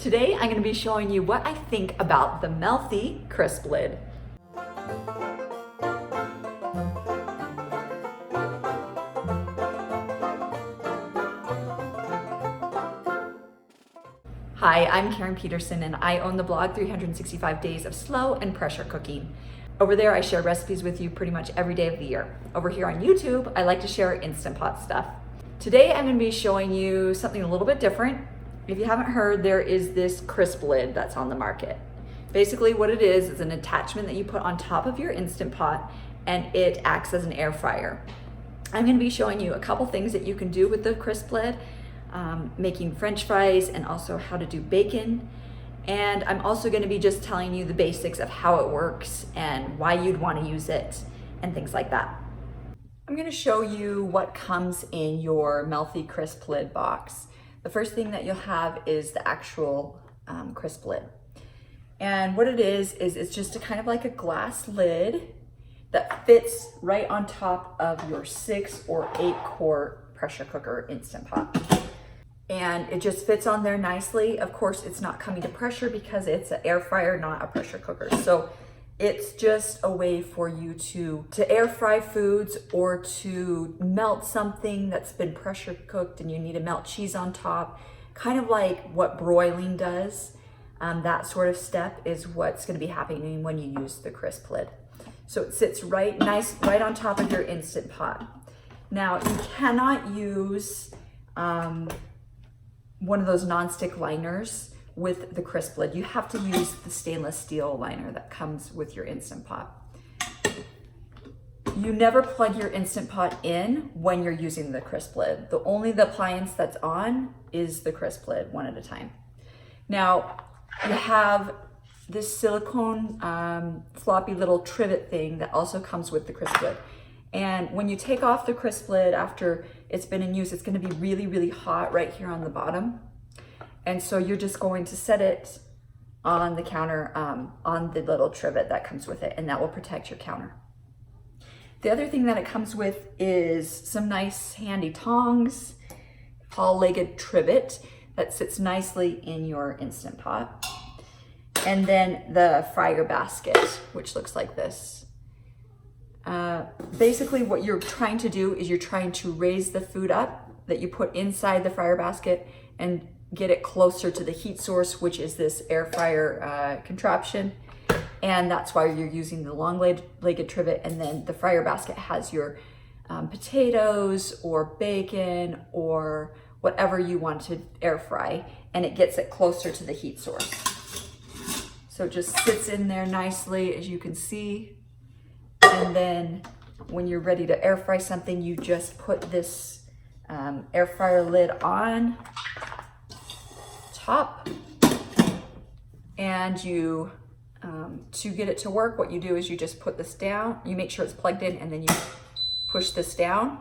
Today I'm going to be showing you what I think about the Mealthy Crisplid. Hi, I'm Karen Peterson and I own the blog 365 Days of Slow and Pressure Cooking. Over there I share recipes with you pretty much every day of the year. Over here on YouTube, I like to share Instant Pot stuff. Today I'm going to be showing you something a little bit different. If you haven't heard, there is this Crisplid that's on the market. Basically what it is an attachment that you put on top of your Instant Pot and it acts as an air fryer. I'm going to be showing you a couple things that you can do with the Crisplid, making French fries and also how to do bacon. And I'm also going to be just telling you the basics of how it works and why you'd want to use it and things like that. I'm going to show you what comes in your Mealthy Crisplid box. The first thing that you'll have is the actual Crisplid. And what it is it's just a kind of like a glass lid that fits right on top of your 6 or 8 quart pressure cooker Instant Pot. And it just fits on there nicely. Of course, it's not coming to pressure because it's an air fryer, not a pressure cooker. So it's just a way for you to air fry foods or to melt something that's been pressure cooked and you need to melt cheese on top, kind of like what broiling does. That sort of step is what's going to be happening when you use the Crisplid. So it sits right on top of your Instant Pot. Now you cannot use one of those non-stick liners with the Crisplid. You have to use the stainless steel liner that comes with your Instant Pot. You never plug your Instant Pot in when you're using the Crisplid. The appliance that's on is the Crisplid, one at a time. Now, you have this silicone floppy little trivet thing that also comes with the Crisplid. And when you take off the Crisplid after it's been in use, it's going to be really, really hot right here on the bottom. And so you're just going to set it on the counter, on the little trivet that comes with it, and that will protect your counter. The other thing that it comes with is some nice handy tongs, paw-legged trivet that sits nicely in your Instant Pot. And then the fryer basket, which looks like this. Basically what you're trying to do is you're trying to raise the food up that you put inside the fryer basket and get it closer to the heat source, which is this air fryer contraption. And that's why you're using the long-legged trivet. And then the fryer basket has your potatoes or bacon or whatever you want to air fry, and it gets it closer to the heat source. So it just sits in there nicely, as you can see. And then when you're ready to air fry something, you just put this air fryer lid on top, and you to get it to work, what you do is you just put this down, you make sure it's plugged in, and then you push this down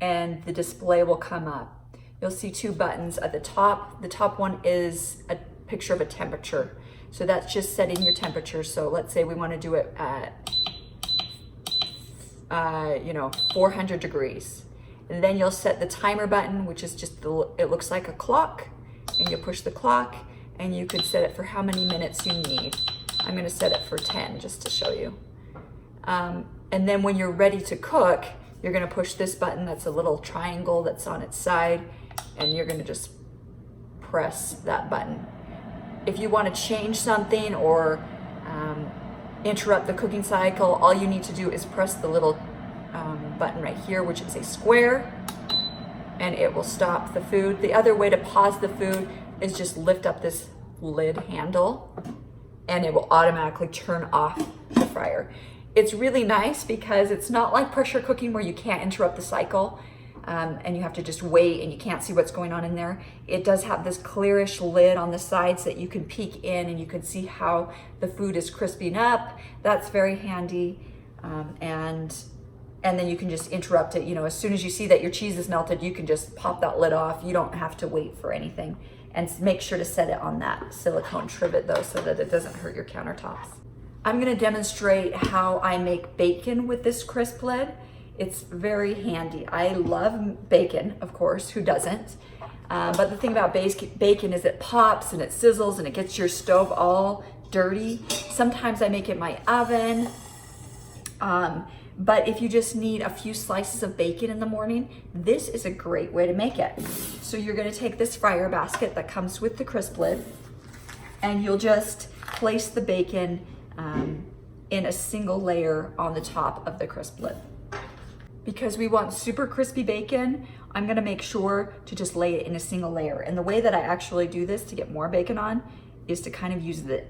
and the display will come up. You'll see 2 buttons at the top. The top one is a picture of a temperature, so that's just setting your temperature. So let's say we want to do it at 400 degrees, and then you'll set the timer button, which is just it looks like a clock, and you push the clock and you could set it for how many minutes you need. I'm going to set it for 10 just to show you. And then when you're ready to cook, you're going to push this button that's a little triangle that's on its side, and you're going to just press that button. If you want to change something or interrupt the cooking cycle, all you need to do is press the little button right here, which is a square, and it will stop the food. The other way to pause the food is just lift up this lid handle and it will automatically turn off the fryer. It's really nice because it's not like pressure cooking where you can't interrupt the cycle and you have to just wait and you can't see what's going on in there. It does have this clearish lid on the sides that you can peek in and you can see how the food is crisping up. That's very handy. And then you can just interrupt it. As soon as you see that your cheese is melted, you can just pop that lid off. You don't have to wait for anything. And make sure to set it on that silicone trivet though, so that it doesn't hurt your countertops. I'm gonna demonstrate how I make bacon with this Crisplid. It's very handy. I love bacon, of course, who doesn't? But the thing about bacon is it pops and it sizzles and it gets your stove all dirty. Sometimes I make it in my oven. But if you just need a few slices of bacon in the morning, this is a great way to make it. So you're gonna take this fryer basket that comes with the Crisplid, and you'll just place the bacon in a single layer on the top of the Crisplid. Because we want super crispy bacon, I'm gonna make sure to just lay it in a single layer. And the way that I actually do this to get more bacon on is to kind of use the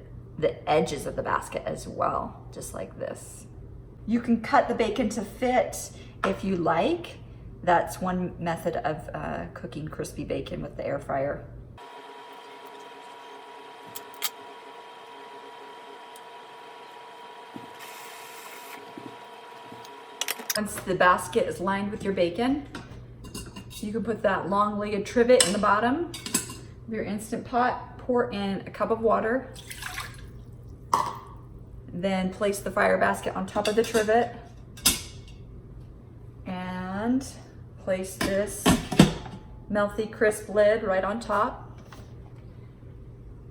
edges of the basket as well, just like this. You can cut the bacon to fit if you like. That's one method of cooking crispy bacon with the air fryer. Once the basket is lined with your bacon, you can put that long-legged trivet in the bottom of your Instant Pot, pour in a cup of water, then place the fryer basket on top of the trivet, and place this Mealthy Crisplid right on top.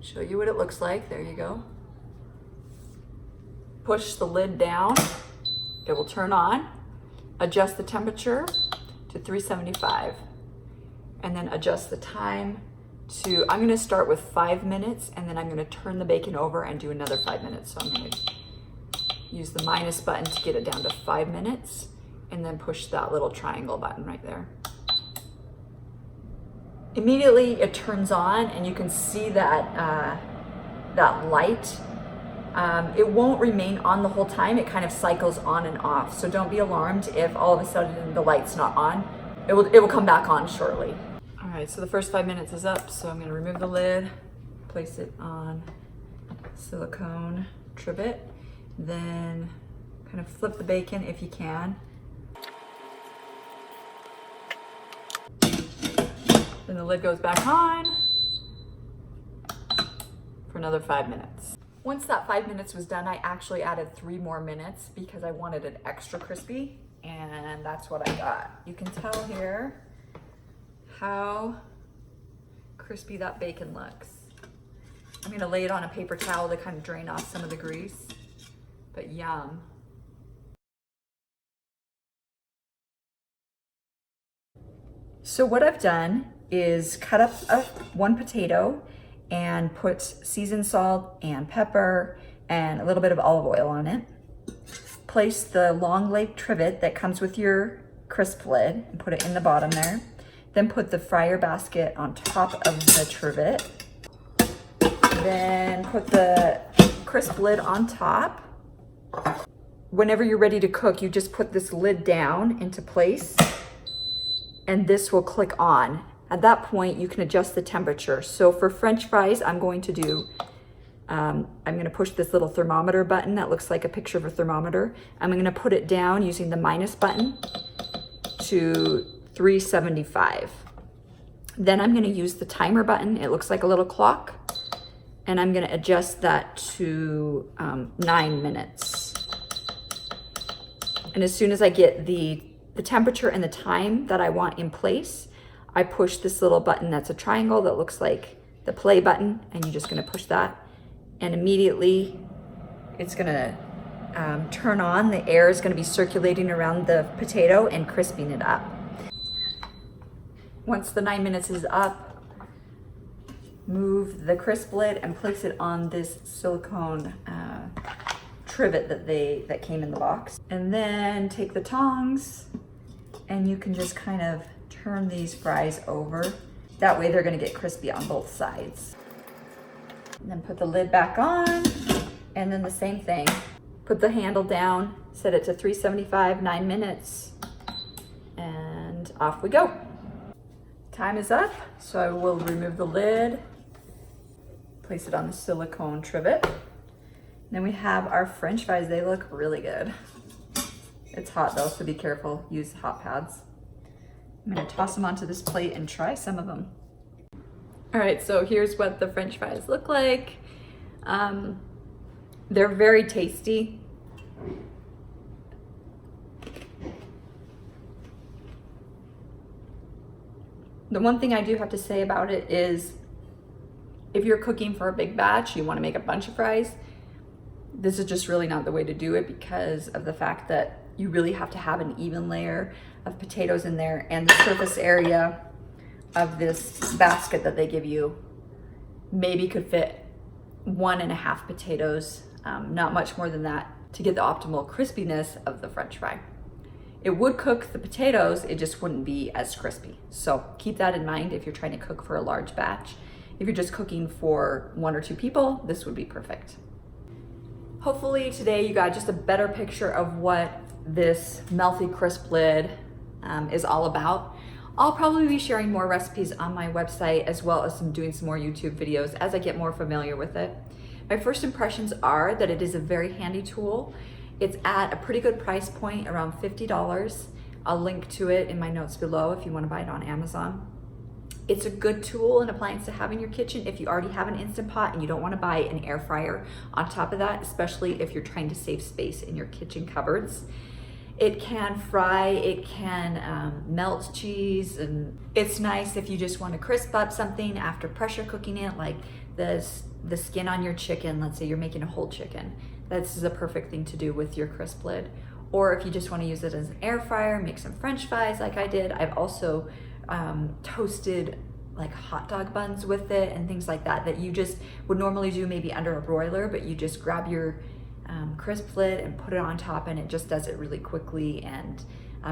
Show you what it looks like. There you go. Push the lid down. It will turn on. Adjust the temperature to 375, and then adjust the time to, I'm gonna start with 5 minutes, and then I'm gonna turn the bacon over and do another 5 minutes. So I'm gonna use the minus button to get it down to 5 minutes, and then push that little triangle button right there. Immediately it turns on, and you can see that, that light. It won't remain on the whole time. It kind of cycles on and off. So don't be alarmed if all of a sudden the light's not on. It will come back on shortly. All right, so the first 5 minutes is up. So I'm gonna remove the lid, place it on silicone trivet, then kind of flip the bacon if you can. Then the lid goes back on for another 5 minutes. Once that 5 minutes was done, I actually added 3 more minutes because I wanted it extra crispy, and that's what I got. You can tell here how crispy that bacon looks. I'm gonna lay it on a paper towel to kind of drain off some of the grease, but yum. So what I've done is cut up one potato and put seasoned salt and pepper and a little bit of olive oil on it. Place the long leg trivet that comes with your Crisplid and put it in the bottom there. Then put the fryer basket on top of the trivet. Then put the Crisplid on top. Whenever you're ready to cook, you just put this lid down into place, and this will click on. At that point, you can adjust the temperature. So for French fries, I'm going to do, I'm gonna push this little thermometer button that looks like a picture of a thermometer. I'm gonna put it down using the minus button to 375. Then I'm gonna use the timer button. It looks like a little clock. And I'm gonna adjust that to 9 minutes. And as soon as I get the temperature and the time that I want in place, I push this little button that's a triangle that looks like the play button, and you're just gonna push that, and immediately it's gonna turn on. The air is gonna be circulating around the potato and crisping it up. Once the 9 minutes is up, move the Crisplid and place it on this silicone trivet that came in the box. And then take the tongs, and you can just kind of turn these fries over. That way they're gonna get crispy on both sides. And then put the lid back on, and then the same thing. Put the handle down, set it to 375, 9 minutes, and off we go. Time is up, so I will remove the lid, place it on the silicone trivet. Then we have our French fries. They look really good. It's hot though, so be careful, use hot pads. I'm gonna toss them onto this plate and try some of them. All right, so here's what the French fries look like. They're very tasty. The one thing I do have to say about it is if you're cooking for a big batch, you want to make a bunch of fries, this is just really not the way to do it because of the fact that you really have to have an even layer of potatoes in there, and the surface area of this basket that they give you maybe could fit 1.5 potatoes, not much more than that, to get the optimal crispiness of the French fry. It would cook the potatoes, it just wouldn't be as crispy. So keep that in mind if you're trying to cook for a large batch. If you're just cooking for 1 or 2 people, this would be perfect. Hopefully today you got just a better picture of what this Mealthy Crisplid is all about. I'll probably be sharing more recipes on my website as well as doing some more YouTube videos as I get more familiar with it. My first impressions are that it is a very handy tool. It's at a pretty good price point, around $50. I'll link to it in my notes below if you want to buy it on Amazon. It's a good tool and appliance to have in your kitchen if you already have an Instant Pot and you don't want to buy an air fryer on top of that, especially if you're trying to save space in your kitchen cupboards. It can fry, it can melt cheese, and it's nice if you just want to crisp up something after pressure cooking it, like the skin on your chicken. Let's say you're making a whole chicken. This is a perfect thing to do with your Crisplid. Or if you just want to use it as an air fryer, make some French fries like I did. I've also toasted like hot dog buns with it and things like that you just would normally do maybe under a broiler, but you just grab your Crisplid and put it on top, and it just does it really quickly and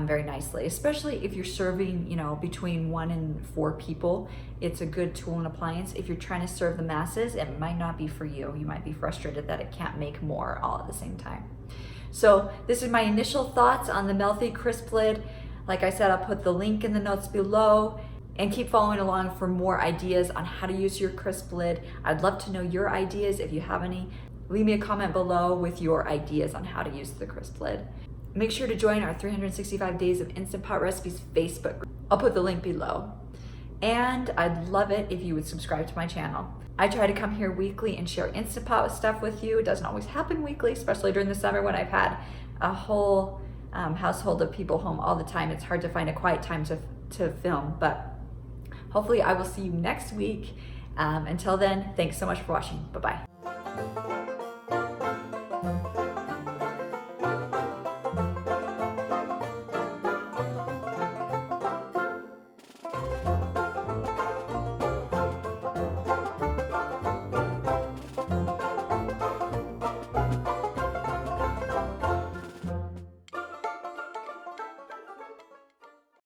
very nicely. Especially if you're serving, between 1 and 4 people, it's a good tool and appliance. If you're trying to serve the masses, it might not be for you. You might be frustrated that it can't make more all at the same time. So this is my initial thoughts on the Mealthy Crisplid. Like I said, I'll put the link in the notes below, and keep following along for more ideas on how to use your Crisplid. I'd love to know your ideas if you have any. Leave me a comment below with your ideas on how to use the Crisplid. Make sure to join our 365 Days of Instant Pot Recipes Facebook group. I'll put the link below. And I'd love it if you would subscribe to my channel. I try to come here weekly and share Instant Pot stuff with you. It doesn't always happen weekly, especially during the summer when I've had a whole household of people home all the time. It's hard to find a quiet time to film, but hopefully I will see you next week. Until then, thanks so much for watching. Bye-bye.